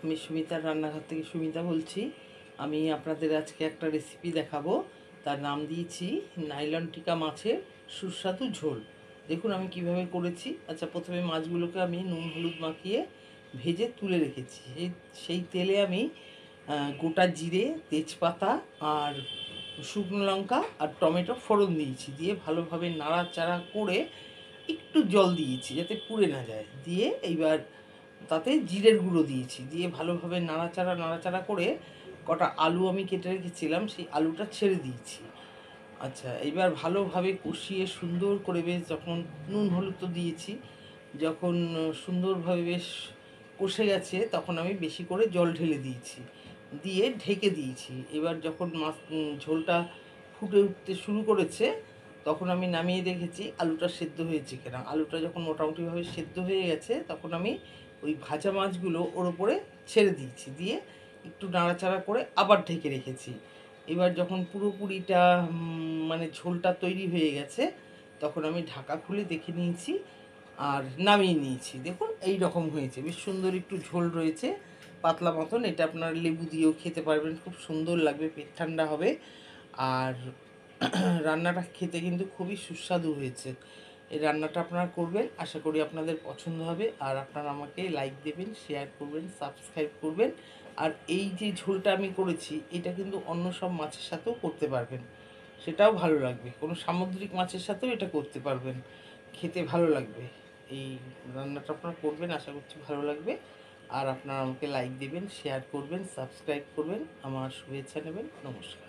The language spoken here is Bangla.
আমি সুমিতার রান্নাঘর থেকে সুমিতা বলছি। আমি আপনাদের আজকে একটা রেসিপি দেখাবো। তার নাম দিয়েছি নাইলন টিকা মাছের সুস্বাদু ঝোল। দেখুন আমি কিভাবে করেছি। আচ্ছা, প্রথমে মাছগুলোকে আমি নুন হলুদ মাখিয়ে ভেজে তুলে রেখেছি। সেই তেলে আমি গোটা জিরে, তেজপাতা আর শুকনো লঙ্কা আর টমেটো ফোড়ন দিয়েছি। দিয়ে ভালোভাবে নাড়াচাড়া করে একটু জল দিয়েছি যাতে পুড়ে না যায়। দিয়ে এইবার তাতে জিরের গুঁড়ো দিয়েছি। দিয়ে ভালোভাবে নাড়াচাড়া করে কটা আলু আমি কেটে রেখেছিলাম, সেই আলুটা ছেড়ে দিয়েছি। আচ্ছা, এইবার ভালোভাবে কষিয়ে সুন্দর করে বেশ যখন নুন হলুদ তো দিয়েছি, যখন সুন্দরভাবে বেশ কষে গেছে তখন আমি বেশি করে জল ঢেলে দিয়েছি, দিয়ে ঢেকে দিয়েছি। এবার যখন মাছ ঝোলটা ফুটে উঠতে শুরু করেছে তখন আমি নামিয়ে দেখেছি আলুটা সেদ্ধ হয়েছে কিনা। আলুটা যখন মোটামুটিভাবে সেদ্ধ হয়ে গেছে তখন আমি ওই ভাজা মাছগুলো ওর ওপরে ছেড়ে দিয়েছি। দিয়ে একটু নাড়াচাড়া করে আবার ঢেকে রেখেছি। এবার যখন পুরোপুরিটা মানে ঝোলটা তৈরি হয়ে গেছে তখন আমি ঢাকা খুলে দেখে নিয়েছি আর নামিয়ে নিয়েছি। দেখুন এই রকম হয়েছে, বেশ সুন্দর একটু ঝোল রয়েছে, পাতলা মতন। এটা আপনার লেবু দিয়েও খেতে পারবেন, খুব সুন্দর লাগবে, পেট ঠান্ডা হবে। আর রান্নাটা খেতে কিন্তু খুবই সুস্বাদু হয়েছে। এই রান্নাটা আপনারা করবেন, আশা করি আপনাদের পছন্দ হবে। আর আপনারা আমাকে লাইক দেবেন, শেয়ার করবেন, সাবস্ক্রাইব করবেন। আর এই যে ঝোলটা আমি করেছি এটা কিন্তু অন্য সব মাছের সাথেও করতে পারবেন, সেটাও ভালো লাগবে। কোনো সামুদ্রিক মাছের সাথেও এটা করতে পারবেন, খেতে ভালো লাগবে। এই রান্নাটা আপনারা করবেন, আশা করছি ভালো লাগবে। আর আপনারা আমাকে লাইক দেবেন, শেয়ার করবেন, সাবস্ক্রাইব করবেন, আমার শুভেচ্ছা নেবেন। নমস্কার।